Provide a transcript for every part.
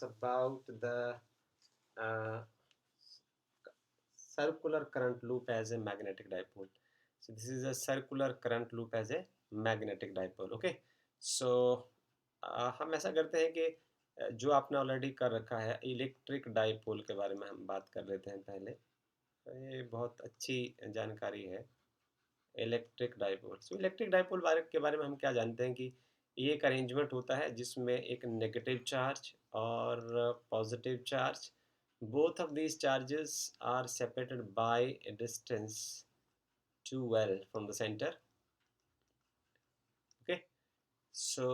About the uh, circular current loop as a magnetic dipole. So this is a circular current loop as a magnetic dipole. Okay. So हम ऐसा करते हैं कि जो आपने already कर रखा है इलेक्ट्रिक डाइपोल के बारे में हम बात कर लेते हैं पहले। तो ये बहुत अच्छी जानकारी है electric dipole. So electric dipole के बारे में हम क्या जानते हैं कि ये एक अरेंजमेंट होता है जिसमें एक नेगेटिव चार्ज और positive charge, both of these charges are separated by a distance 2L from the center. Okay, so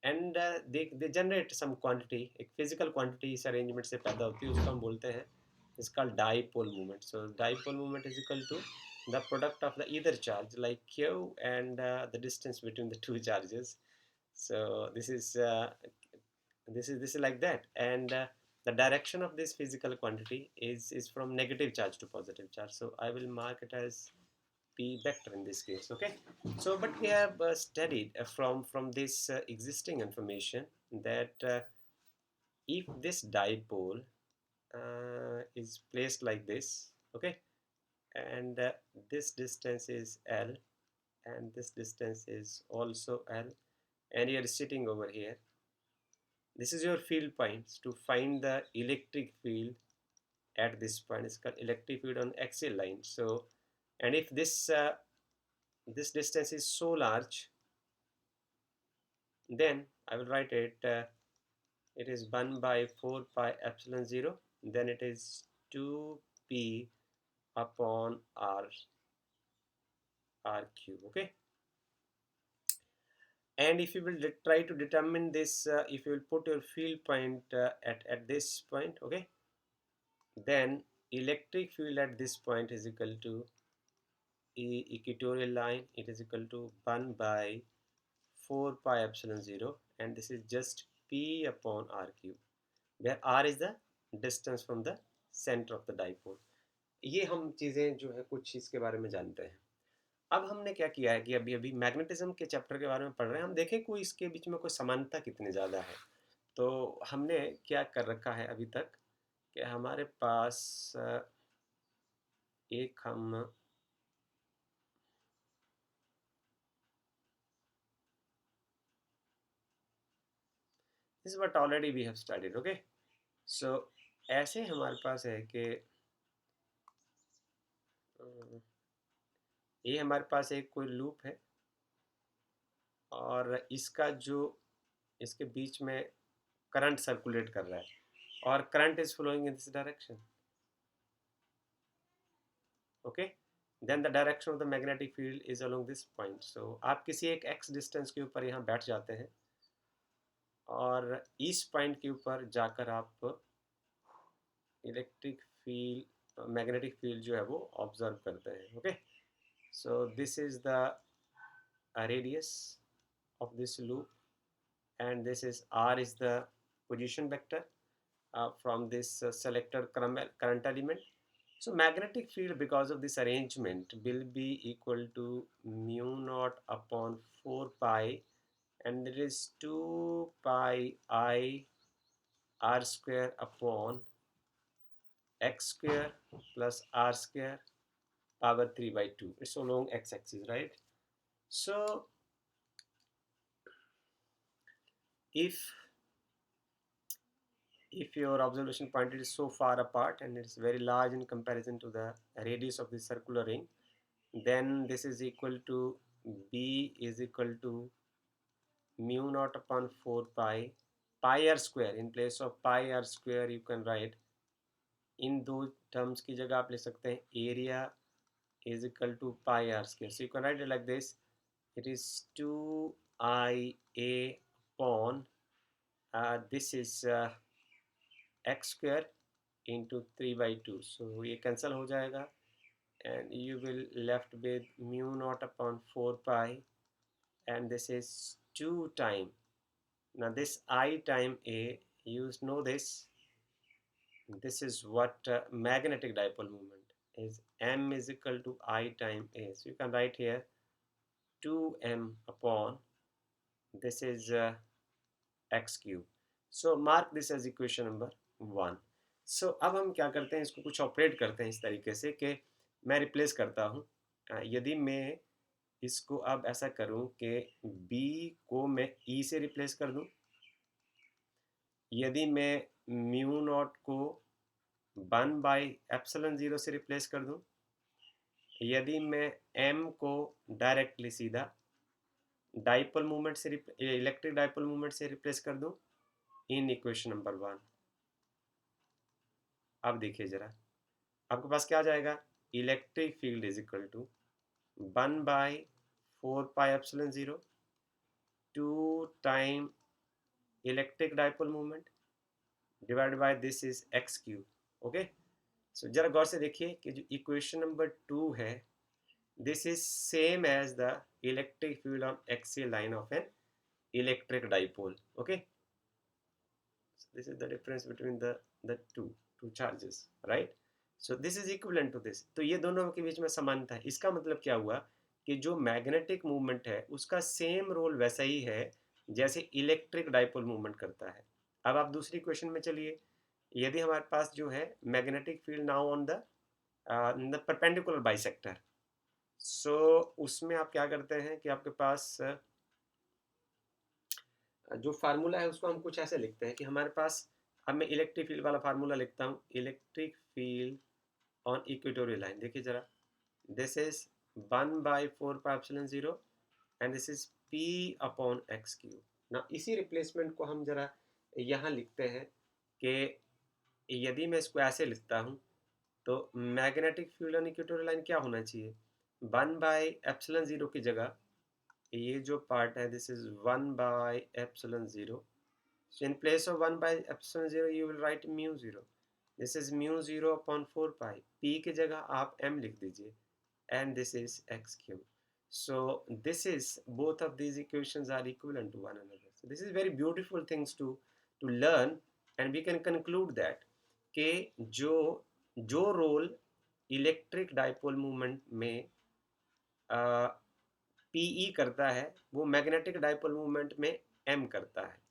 and they generate some quantity, एक physical quantity इस arrangement से पैदा होती है, उसको हम बोलते हैं, it's called dipole moment. So dipole moment is equal to the product of the either charge like Q and the distance between the two charges. So this is like that, and the direction of this physical quantity is from negative charge to positive charge. So I will mark it as p vector in this case. Okay, so but we have studied from this existing information that if this dipole is placed like this, okay, and this distance is L and this distance is also L, and you are sitting over here, this is your field points to find the electric field at this point. It's called electric field on axial line. So and if this distance is so large, then I will write it it is 1 by 4 pi epsilon 0, then it is 2p upon r cube. Okay, and if you will try to determine this, if you will put your field point at this point, okay, then electric field at this point is equal to equatorial line, it is equal to 1 by 4 pi epsilon 0, and this is just p upon r cube, where r is the distance from the center of the dipole. ये हम चीज़ें जो है कुछ इसके बारे में जानते हैं। अब हमने क्या किया है कि अभी अभी मैग्नेटिज्म के चैप्टर के बारे में पढ़ रहे हैं, हम देखें कोई इसके बीच में कोई समानता कितनी ज़्यादा है। तो हमने क्या कर रखा है अभी तक कि हमारे पास एक हम this is what already we have studied. Okay, so ऐसे हमारे पास है कि ये हमारे पास एक कोई लूप है और इसका जो इसके बीच में करंट सर्कुलेट कर रहा है और current is flowing in this direction. Okay, then the direction of the magnetic field is along this point. So आप किसी एक एक्स डिस्टेंस के ऊपर यहाँ बैठ जाते हैं और इस पॉइंट के ऊपर जाकर आप इलेक्ट्रिक फील्ड मैग्नेटिक फील्ड जो है वो ऑब्जर्व करते हैं। Okay, so this is the radius of this loop, and this is r is the position vector from this selected current element. So magnetic field because of this arrangement will be equal to mu naught upon 4 pi, and it is 2 pi I r square upon x square plus r square power 3 by 2. It's along x-axis, right? So if your observation point is so far apart and it's very large in comparison to the radius of the circular ring, then this is equal to b is equal to mu naught upon 4 pi pi r square. In place of pi r square you can write इन दो terms की जगह आप ले सकते हैं area is equal to pi r square. So you can write it like this, it is 2ia upon this is x square into 3 by 2. So ये cancel हो जाएगा and you will left with mu naught upon 4 pi, and this is 2 time. Now this I time a, you know this is what magnetic dipole moment is. M is equal to I time a. So you can write here 2m upon this is x cube. So mark this as equation number 1। So अब हम क्या करते हैं, इसको कुछ operate करते हैं इस तरीके से कि मैं रिप्लेस करता हूँ। यदि मैं इसको अब ऐसा करूँ कि b को मैं e से रिप्लेस कर दूँ, यदि मैं म्यू नॉट को 1/ε0 से रिप्लेस कर दूँ, यदि मैं m को डायरेक्टली सीधा डाइपोल मूवमेंट से इलेक्ट्रिक डाइपोल मूवमेंट से रिप्लेस कर दूँ इन इक्वेशन नंबर 1। अब देखिए जरा, आपके पास क्या आ जाएगा, electric field is equal to 1/4πε0 2 time electric dipole movement divided by this is x cube. Okay, so जरा गौर से देखिए कि जो इक्वेशन नंबर 2 है, this is same as the electric field on axial line of an electric dipole. Okay, this is the difference between the two charges, right? So this is equivalent to this। तो ये दोनों के बीच में समानता है। इसका मतलब क्या हुआ कि जो मैग्नेटिक मूवमेंट है उसका सेम रोल वैसा ही है जैसे इलेक्ट्रिक डाइपोल मूवमेंट करता है। अब आप दूसरी क्वेश्चन में चलिए, यदि हमारे पास जो है magnetic field now on the perpendicular bisector, so उसमें आप क्या करते हैं कि आपके पास जो फार्मूला है उसको हम कुछ ऐसे लिखते हैं कि हमारे पास, अब मैं इलेक्ट्रिक फील्ड वाला फार्मूला लिखता हूँ, electric field on equatorial line. देखिए जरा, this is 1/4πε0 and this is p upon x cube ना। इसी रिप्लेसमेंट को हम जरा यहाँ लिखते हैं कि यदि मैं इसको ऐसे लिखता हूँ तो magnetic field on equatorial line क्या होना चाहिए, 1/ε0 की जगह ये जो पार्ट है this is 1/ε0। So in place of 1/ε0 you will write mu 0। This is mu 0 upon 4 pi। p की जगह आप m लिख दीजिए and this is x cube। So this is, both of these equations are equivalent to one another। So this is very beautiful things to learn and we can conclude that कि जो role electric dipole movement में PE करता है वो magnetic dipole movement में M करता है।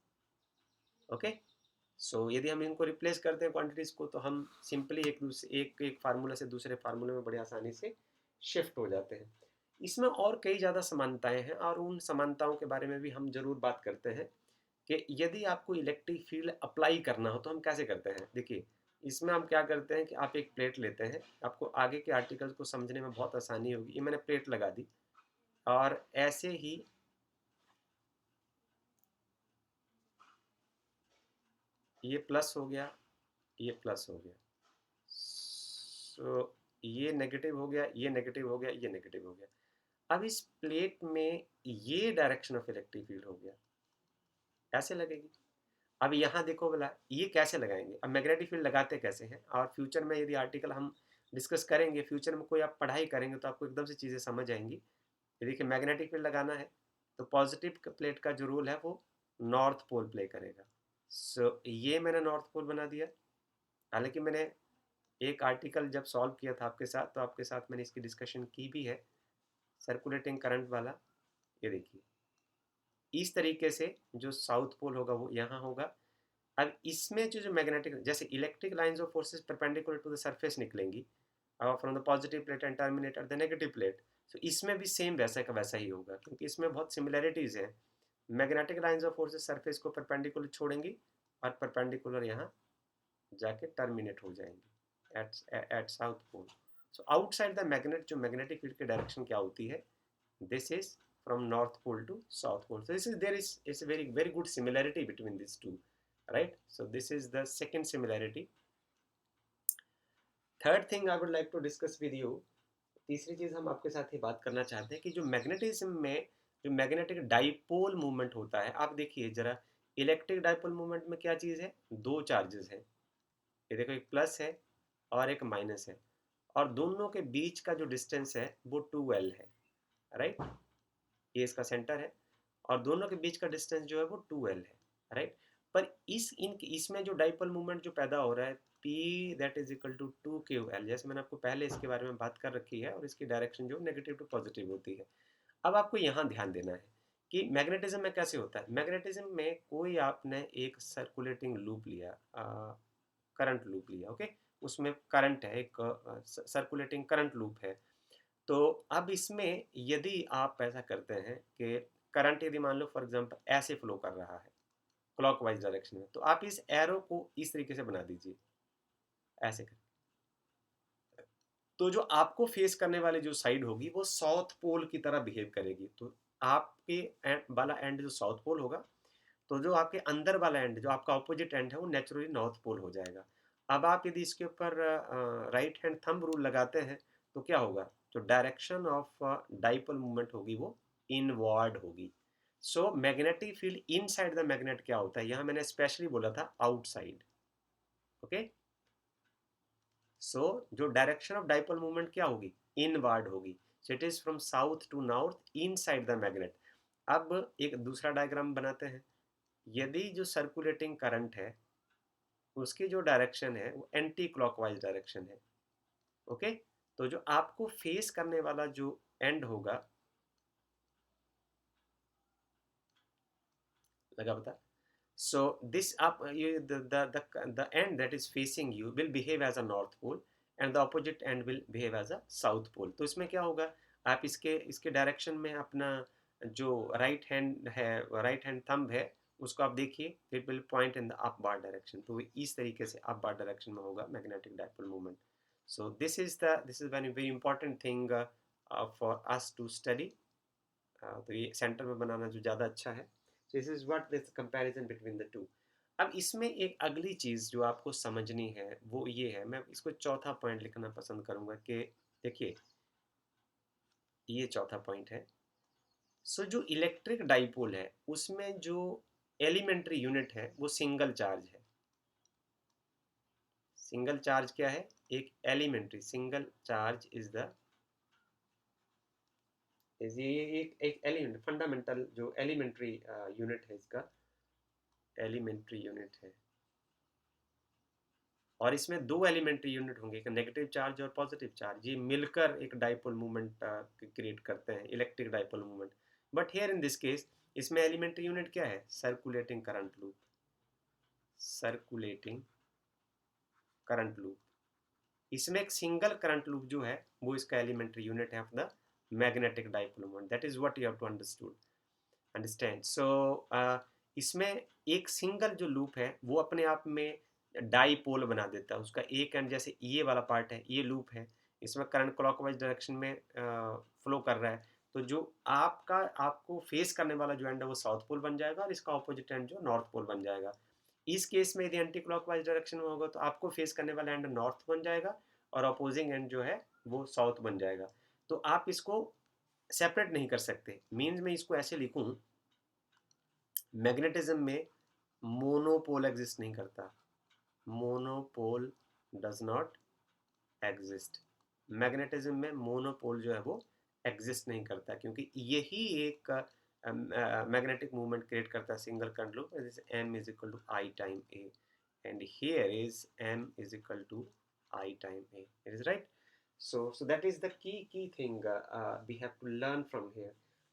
Okay, सो यदि हम इनको रिप्लेस करते हैं क्वांटिटीज को, तो हम सिंपली एक फार्मूला से दूसरे फार्मूले में बड़ी आसानी से शिफ्ट हो जाते हैं। इसमें और कई ज़्यादा समानताएं हैं और उन समानताओं के बारे में भी हम जरूर बात करते हैं कि यदि आपको इलेक्ट्रिक फील्ड अप्लाई करना हो तो हम कैसे करते हैं। देखिए, इसमें हम क्या करते हैं कि आप एक प्लेट लेते हैं, आपको आगे के आर्टिकल्स को समझने में बहुत आसानी होगी। ये मैंने प्लेट लगा दी और ऐसे ही ये प्लस हो गया, ये प्लस हो गया, सो ये नेगेटिव हो गया, ये नेगेटिव हो गया, ये नेगेटिव हो गया। अब इस प्लेट में ये डायरेक्शन ऑफ इलेक्ट्रिक फील्ड हो गया, ऐसे लगेगी। अब यहाँ देखो बोला, ये कैसे लगाएंगे, अब मैग्नेटिक फील्ड लगाते कैसे हैं, और फ्यूचर में यदि आर्टिकल हम डिस्कस करेंगे, फ्यूचर में कोई आप पढ़ाई करेंगे तो आपको एकदम से चीज़ें समझ आएंगी। ये देखिए, मैग्नेटिक फील्ड लगाना है तो पॉजिटिव प्लेट का जो रोल है वो नॉर्थ पोल प्ले करेगा। सो ये मैंने नॉर्थ पोल बना दिया। हालांकि मैंने एक आर्टिकल जब सॉल्व किया था आपके साथ, तो आपके साथ मैंने इसकी डिस्कशन की भी है, सर्कुलेटिंग करंट वाला। ये देखिए, इस तरीके से जो साउथ पोल होगा वो यहाँ होगा। अब इसमें जो मैग्नेटिक, जैसे electric lines of forces perpendicular to the surface निकलेंगी from the positive plate and terminate at the negative plate, तो इसमें भी सेम वैसा का वैसा ही होगा, क्योंकि इसमें बहुत सिमिलैरिटीज हैं। Magnetic lines of forces surface को परपेंडिकुलर छोड़ेंगी और परपेंडिकुलर यहाँ जाके टर्मिनेट हो जाएंगी at south pole. So outside the magnet, जो मैग्नेटिक फील्ड की डायरेक्शन क्या होती है, this is from north pole to south pole। So it's a very good similarity between these two, right? So this is the second similarity। Third thing I would like to discuss with you, तीसरी चीज हम आपके साथ ही बात करना चाहते हैं कि जो मैग्नेटिज्म में जो मैग्नेटिक डाइपोल मूवमेंट होता है, आप देखिए जरा, इलेक्ट्रिक डाइपोल मूवमेंट में क्या चीज है, दो चार्जेस है। ये देखो, एक प्लस है और एक माइनस है, और दोनों के बीच का जो डिस्टेंस है वो 2L है, राइट? ये इसका सेंटर है और दोनों के बीच का डिस्टेंस जो है वो 2L है, राइट? पर इसमें जो डाइपोल मूवमेंट जो पैदा हो रहा है, P that is equal to 2QL, जैसे मैंने आपको पहले इसके बारे में बात कर रखी है, और इसकी डायरेक्शन जो नेगेटिव टू पॉजिटिव होती है। अब आपको यहाँ ध्यान देना है कि मैग्नेटिज्म में कैसे होता है। मैग्नेटिज्म में कोई आपने एक सर्कुलेटिंग लूप लिया, करंट लूप लिया, ओके, उसमें करंट है, एक सर्कुलेटिंग करंट लूप है। तो अब इसमें यदि आप ऐसा करते हैं कि करंट यदि मान लो फॉर एग्जांपल ऐसे फ्लो कर रहा है क्लॉकवाइज डायरेक्शन में, तो आप इस एरो को इस तरीके से बना दीजिए, ऐसे कर। तो जो आपको फेस करने वाली जो साइड होगी वो साउथ पोल की तरह बिहेव करेगी। तो आपके वाला एंड जो साउथ पोल होगा, तो जो आपके अंदर वाला एंड जो आपका ऑपोजिट एंड है वो नेचुरली नॉर्थ पोल हो जाएगा। अब आप यदि इसके ऊपर राइट हैंड थंब रूल लगाते हैं तो क्या होगा, जो डायरेक्शन ऑफ डाइपोल मूवमेंट होगी वो इनवर्ड होगी। So magnetic field inside the magnet क्या होता है, यहाँ मैंने स्पेशली बोला था आउटसाइड, ओके। सो जो डायरेक्शन ऑफ डाइपोल मूवमेंट क्या होगी, इनवर्ड होगी। So it is from south to north inside the magnet. अब एक दूसरा डायग्राम बनाते हैं। यदि जो सर्कुलेटिंग करंट है उसकी जो डायरेक्शन है वो एंटी क्लॉकवाइज डायरेक्शन है, ओके। तो जो आपको फेस करने वाला जो एंड होगा, लगा पता। So this up you, the end that is facing you will behave as a north pole and the opposite end will behave as a south pole। तो इसमें क्या होगा, आप इसके इसके डायरेक्शन में अपना जो राइट हैंड है, राइट हैंड थंब है, उसको आप देखिए, it will point in the upward direction. तो इस तरीके से अपवार्ड डायरेक्शन में होगा magnetic dipole movement. So this is very very important thing for us to study. तो ये सेंटर में बनाना जो ज़्यादा अच्छा है। This is what this comparison between the two. अब इसमें एक अगली चीज़ जो आपको समझनी है वो ये है, मैं इसको चौथा पॉइंट लिखना पसंद करूंगा कि देखिए ये चौथा पॉइंट है। सो जो इलेक्ट्रिक डाइपोल है उसमें जो एलिमेंट्री यूनिट है वो सिंगल चार्ज है। सिंगल चार्ज क्या है, एक एलिमेंट्री सिंगल चार्ज इज ये एक एलिमेंट फंडामेंटल जो एलिमेंट्री यूनिट है, इसका एलिमेंट्री यूनिट है। और इसमें दो एलिमेंट्री यूनिट होंगे, एक नेगेटिव चार्ज और पॉजिटिव चार्ज, ये मिलकर एक डाइपोल मूवमेंट क्रिएट करते हैं, electric dipole movement. But here in this case इसमें एलिमेंट्री यूनिट क्या है, circulating current loop, circulating current loop. इसमें एक सिंगल करंट लूप जो है वो इसका एलिमेंट्री यूनिट है of the magnetic dipole movement. That is what you have to understand. So इसमें एक सिंगल जो लूप है वो अपने आप में डाईपोल बना देता है। उसका एक एंड, जैसे ये वाला पार्ट है, ये लूप है, इसमें करंट क्लॉकवाइज डायरेक्शन में फ्लो कर रहा है। तो जो आपका आपको फेस करने वाला जो एंड है वो साउथ पोल बन जाएगा और इसका ऑपोजिट एंड जो नॉर्थ पोल बन जाएगा। इस केस में यदि एंटी क्लॉकवाइज डायरेक्शन में होगा तो आपको फेस करने वाला एंड नॉर्थ बन जाएगा और अपोजिंग एंड जो है वो साउथ बन जाएगा। तो आप इसको सेपरेट नहीं कर सकते। मीन्स मैं इसको ऐसे लिखूं, मैग्नेटिज्म में मोनोपोल एग्जिस्ट नहीं करता, monopole does not exist. Magnetism में मोनोपोल जो है वो एग्जिस्ट नहीं करता, क्योंकि यही एक मैग्नेटिक मूवमेंट क्रिएट करता है single current loop. M is equal to I time A and here is M is equal to I time A, it is right. so that is the key thing we have to learn from here।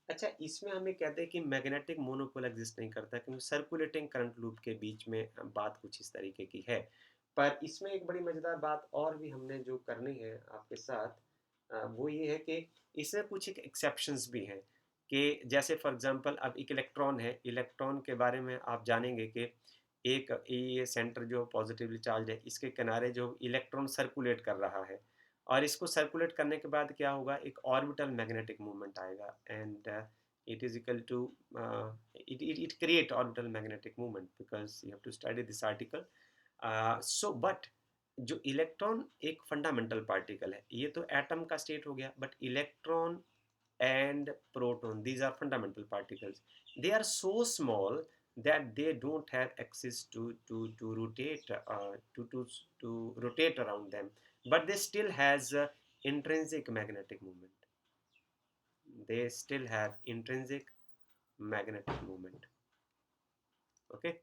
अच्छा, इसमें हमें कहते हैं कि magnetic monopole exist नहीं करता क्योंकि circulating current loop के बीच में बात कुछ इस तरीके की है। पर इसमें एक बड़ी मज़ेदार बात और भी हमने जो करनी है आपके साथ, वो ये है कि इसमें कुछ एक एक्सेप्शंस भी हैं। कि जैसे फॉर एग्जांपल अब एक इलेक्ट्रॉन है, इलेक्ट्रॉन के बारे में आप जानेंगे कि एक ये सेंटर जो पॉजिटिवली चार्ज है, इसके किनारे जो इलेक्ट्रॉन सर्कुलेट कर रहा है, और इसको सर्कुलेट करने के बाद क्या होगा, एक ऑर्बिटल मैग्नेटिक मूवमेंट आएगा and it is equal to it create orbital magnetic movement because you have to study this article। so but जो इलेक्ट्रॉन एक फंडामेंटल पार्टिकल है, ये तो एटम का स्टेट हो गया, but electron and proton, these are fundamental particles, they are so small that they don't have access to rotate to rotate around them, but they still has intrinsic magnetic movement, they still have intrinsic magnetic movement, okay,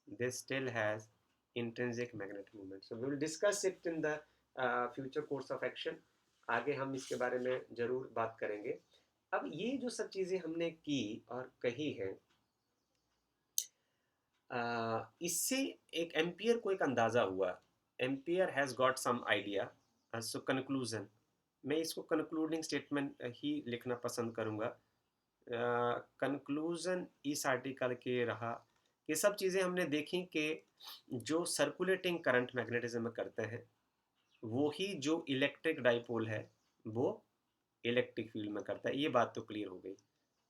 they still has intrinsic magnetic movement। So we will discuss it in the future course of action। आगे हम इसके बारे में जरूर बात करेंगे। अब ये जो सब चीज़ें हमने की और कही हैं, इससे एक एम्पियर को एक अंदाज़ा हुआ, Ampere has got some idea. So conclusion, मैं इसको कंक्लूडिंग स्टेटमेंट ही लिखना पसंद करूँगा। कंक्लूजन इस आर्टिकल के रहा, ये सब चीज़ें हमने देखी कि जो सर्कुलेटिंग करंट मैग्नेटिज्म में करते हैं, वो ही जो इलेक्ट्रिक डाइपोल है वो इलेक्ट्रिक फील्ड में करता है। ये बात तो क्लियर हो गई।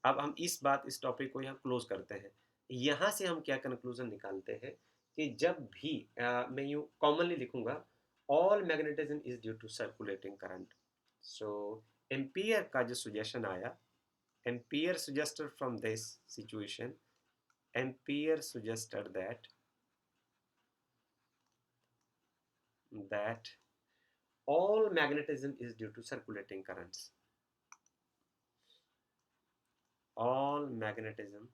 अब हम इस टॉपिक को यहाँ क्लोज करते हैं। यहाँ से हम क्या कंक्लूजन निकालते हैं कि जब भी मैं यूँ कॉमनली लिखूंगा, all magnetism is due to circulating current. So Ampere का जो सुजेशन आया, Ampere suggested from this situation, Ampere suggested that all magnetism is due to circulating currents. All magnetism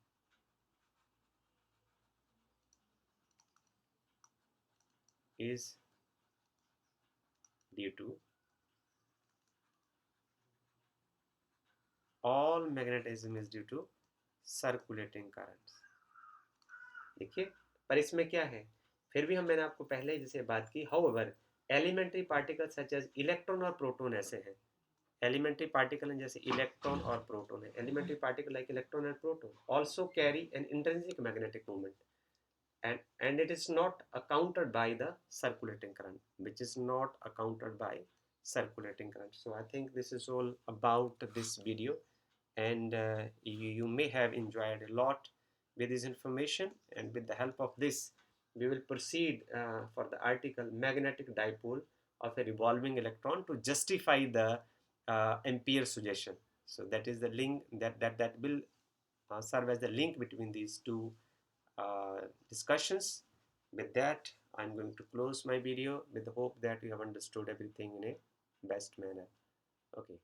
is due to all magnetism is due to circulating currents. देखिए, पर इसमें क्या है, फिर भी हम मैंने आपको पहले जैसे बात की, however elementary particles such as electron और प्रोटॉन ऐसे हैं, elementary particle हैं जैसे इलेक्ट्रॉन और प्रोटॉन है, elementary particle like electron and proton also carry an intrinsic magnetic moment, and it is not accounted by the circulating current, which is not accounted by circulating current. So I think this is all about this video, and you may have enjoyed a lot with this information, and with the help of this we will proceed for the article magnetic dipole of a revolving electron to justify the Ampere suggestion. So that is the link that will serve as the link between these two discussions. With that, I'm going to close my video with the hope that you have understood everything in a best manner. Okay.